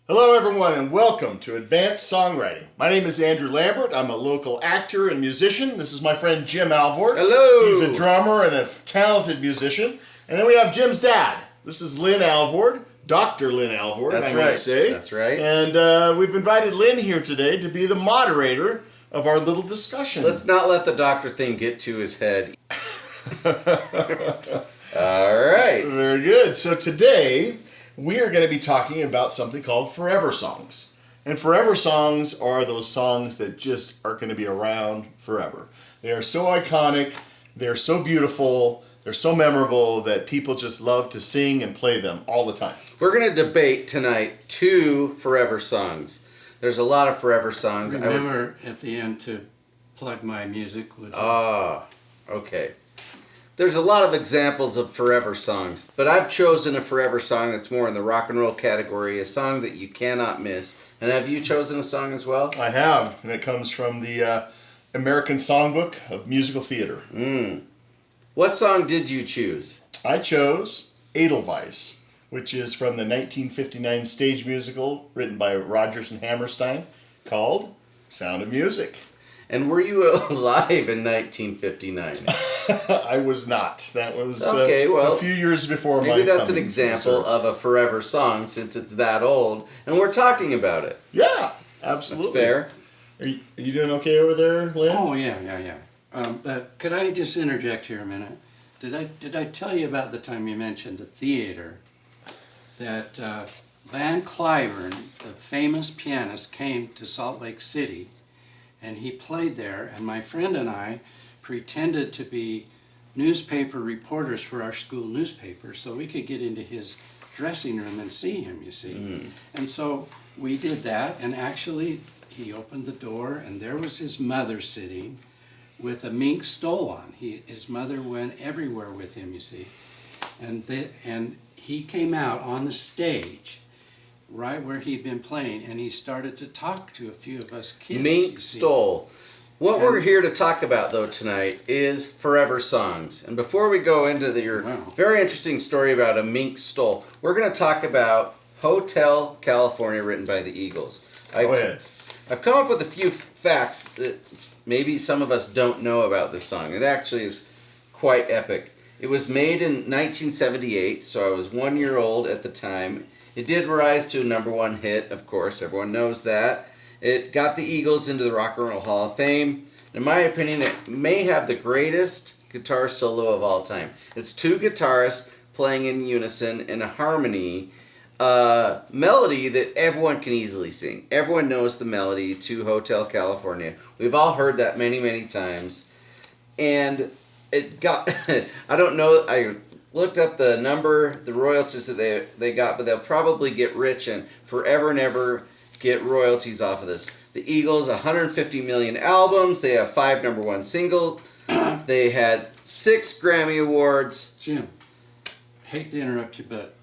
Hello everyone and welcome to Advanced Songwriting. My name is Andrew Lambert. I'm a local actor and musician. This is my friend Jim Alvord. Hello! He's a drummer and a talented musician. And then we have Jim's dad. This is Lynn Alvord, Dr. Lynn Alvord, That's I right. might say. That's right. And we've invited Lynn here today to be the moderator of our little discussion. Let's not let the doctor thing get to his head. All right. Very good. So today we are going to be talking about something called forever songs. And forever songs are those songs that just are going to be around forever. They are so iconic, they're so beautiful, they're so memorable that people just love to sing and play them all the time. We're going to debate tonight 2 forever songs. There's a lot of forever songs. Remember at the end to plug my music. Would you? Okay. There's a lot of examples of forever songs, but I've chosen a forever song that's more in the rock and roll category, a song that you cannot miss. And have you chosen a song as well? I have, and it comes from the American Songbook of Musical Theater. What song did you choose? I chose Edelweiss, which is from the 1959 stage musical written by Rodgers and Hammerstein called Sound of Music. And were you alive in 1959? I was not. That was Okay, well, a few years before my Maybe that's an coming, example sir. of a forever song since it's that old, and we're talking about it. Yeah, absolutely. That's fair. Are you doing okay over there, Lynn? Oh yeah. Could I just interject here a minute? Did I tell you about the time you mentioned the theater? That Van Cliburn, the famous pianist, came to Salt Lake City, and he played there. And my friend and I pretended to be newspaper reporters for our school newspaper, so we could get into his dressing room and see him. You see, and so we did that. And actually, he opened the door, and there was his mother sitting with a mink stole on. His mother went everywhere with him, you see. And he came out on the stage right where he'd been playing, and he started to talk to a few of us kids. Mink stole. What we're here to talk about, though, tonight is forever songs. And before we go into your very interesting story about a mink stole, we're going to talk about Hotel California, written by the Eagles. Go ahead. I've come up with a few facts that maybe some of us don't know about this song. It actually is quite epic. It was made in 1978, so I was 1 year old at the time. It did rise to a #1 hit, of course, everyone knows that. It got the Eagles into the Rock and Roll Hall of Fame. In my opinion, it may have the greatest guitar solo of all time. It's 2 guitarists playing in unison in a harmony, melody that everyone can easily sing. Everyone knows the melody to Hotel California. We've all heard that many, many times. And it got, I don't know, I looked up the royalties that they got, but they'll probably get rich and forever and ever get royalties off of this. The Eagles, 150 million albums. They have 5 #1 singles. They had 6 Grammy Awards. Jim, hate to interrupt you, but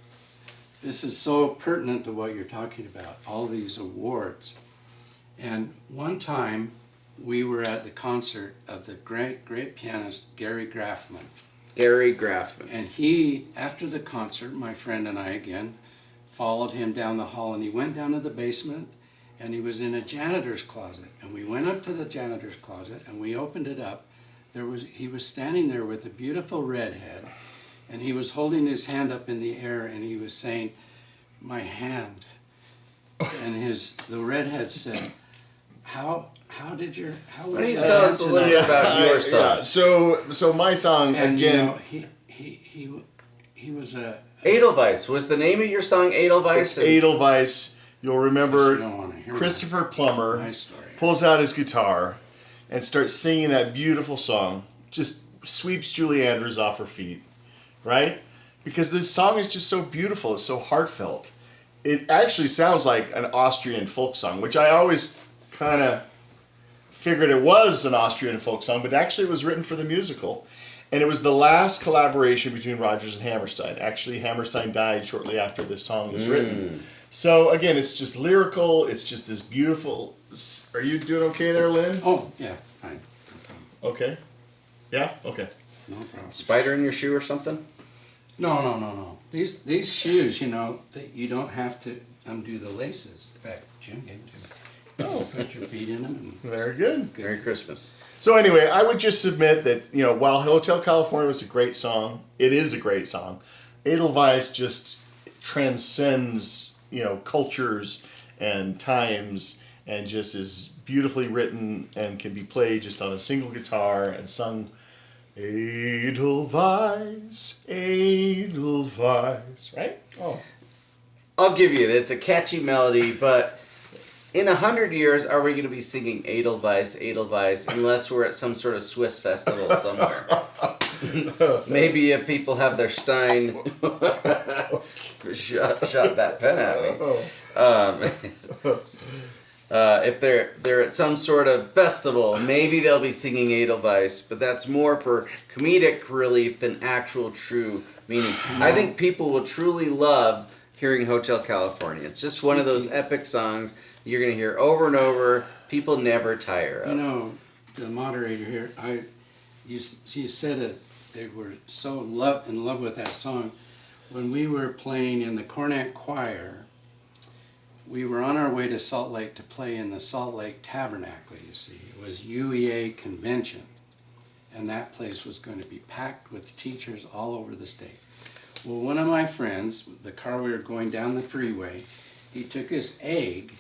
this is so pertinent to what you're talking about, all these awards. And one time, we were at the concert of the great pianist Gary Graffman. Gary Graffman. And he, after the concert, my friend and I again, followed him down the hall, and he went down to the basement, and he was in a janitor's closet. And we went up to the janitor's closet, and we opened it up. He was standing there with a beautiful redhead, and he was holding his hand up in the air, and he was saying, "My hand." And the redhead said, How Why was don't you your tell hand us a little tonight?" bit about your song? Yeah. So my song And again. he was a. Edelweiss. Was the name of your song Edelweiss? It's Edelweiss. You'll remember You don't want to hear Christopher Plummer my story. pulls out his guitar and starts singing that beautiful song. Just sweeps Julie Andrews off her feet, right? Because the song is just so beautiful. It's so heartfelt. It actually sounds like an Austrian folk song, which I always kind of figured it was an Austrian folk song, but actually it was written for the musical. And it was the last collaboration between Rodgers and Hammerstein. Actually, Hammerstein died shortly after this song was written. So again, it's just lyrical. It's just this beautiful. Are you doing okay there, Lynn? Oh, yeah, fine. Okay. Yeah? Okay. No problem. Spider in your shoe or something? No. These shoes, that you don't have to undo the laces. In fact, Jim gave them to me. Oh, put your feet in them. Very good. Merry Christmas. So anyway, I would just submit that, while Hotel California was a great song, it is a great song. Edelweiss just transcends, cultures and times, and just is beautifully written and can be played just on a single guitar and sung Edelweiss, Edelweiss, right? Oh. I'll give you it. It's a catchy melody, but in 100 years, are we going to be singing Edelweiss, Edelweiss, unless we're at some sort of Swiss festival somewhere? Maybe if people have their Stein shot that pen at me. If they're at some sort of festival, maybe they'll be singing Edelweiss, but that's more for comedic relief than actual true meaning. I think people will truly love hearing Hotel California. It's just one of those epic songs you're going to hear over and over. People never tire of. The moderator here, you said it. They were so in love with that song. When we were playing in the Cornet Choir, we were on our way to Salt Lake to play in the Salt Lake Tabernacle, you see. It was UEA convention, and that place was going to be packed with teachers all over the state. Well, one of my friends, the car we were going down the freeway, he took his egg,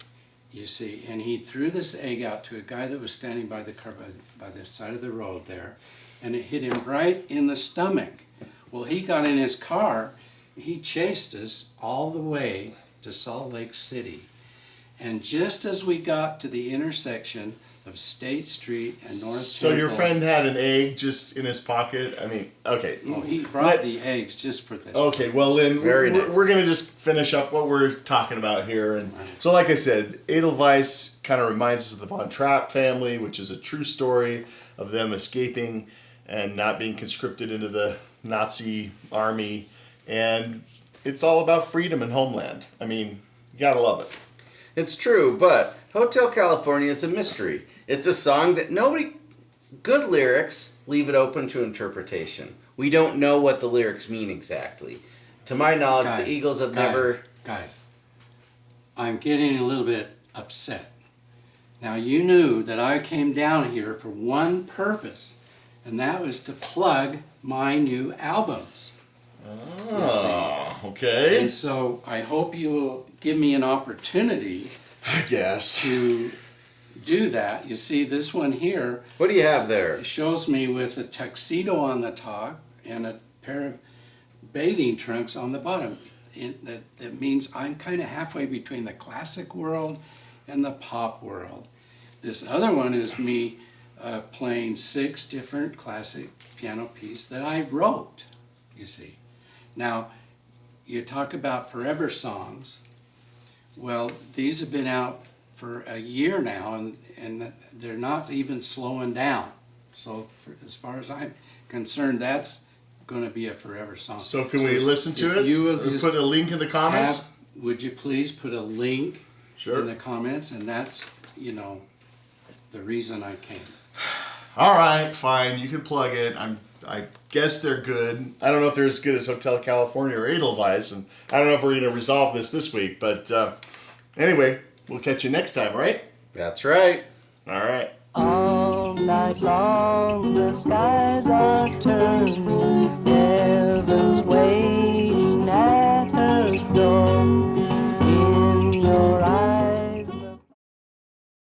you see, and he threw this egg out to a guy that was standing by the car by the side of the road there, and it hit him right in the stomach. Well, he got in his car, he chased us all the way to Salt Lake City. And just as we got to the intersection of State Street and North So Temple, your friend had an egg just in his pocket? I mean, okay. well, he brought the eggs just for this. Okay, well, Lynn, Very we're nice. going to just finish up what we're talking about here. And so, like I said, Edelweiss kind of reminds us of the Von Trapp family, which is a true story of them escaping and not being conscripted into the Nazi army. And it's all about freedom and homeland. I mean, you got to love it. It's true, but Hotel California is a mystery. It's a song that good lyrics leave it open to interpretation. We don't know what the lyrics mean exactly. To my knowledge, the Eagles have never... Guys, I'm getting a little bit upset. Now, you knew that I came down here for one purpose, and that was to plug my new albums. Oh, okay. And so I hope you will give me an opportunity I guess. to do that. You see, this one here What do you have there? shows me with a tuxedo on the top and a pair of bathing trunks on the bottom. That means I'm kind of halfway between the classic world and the pop world. This other one is me playing 6 different classic piano pieces that I wrote, you see. Now, you talk about forever songs. Well, these have been out for a year now, and they're not even slowing down. So as far as I'm concerned, that's going to be a forever song. So can we listen to if it? you will Or just put a link in the comments? would you please put a link Sure. in the comments? And that's, the reason I came. All right, fine. You can plug it. I guess they're good. I don't know if they're as good as Hotel California or Edelweiss, and I don't know if we're going to resolve this week. But anyway, we'll catch you next time, right? That's right. All right. All night long the skies are turning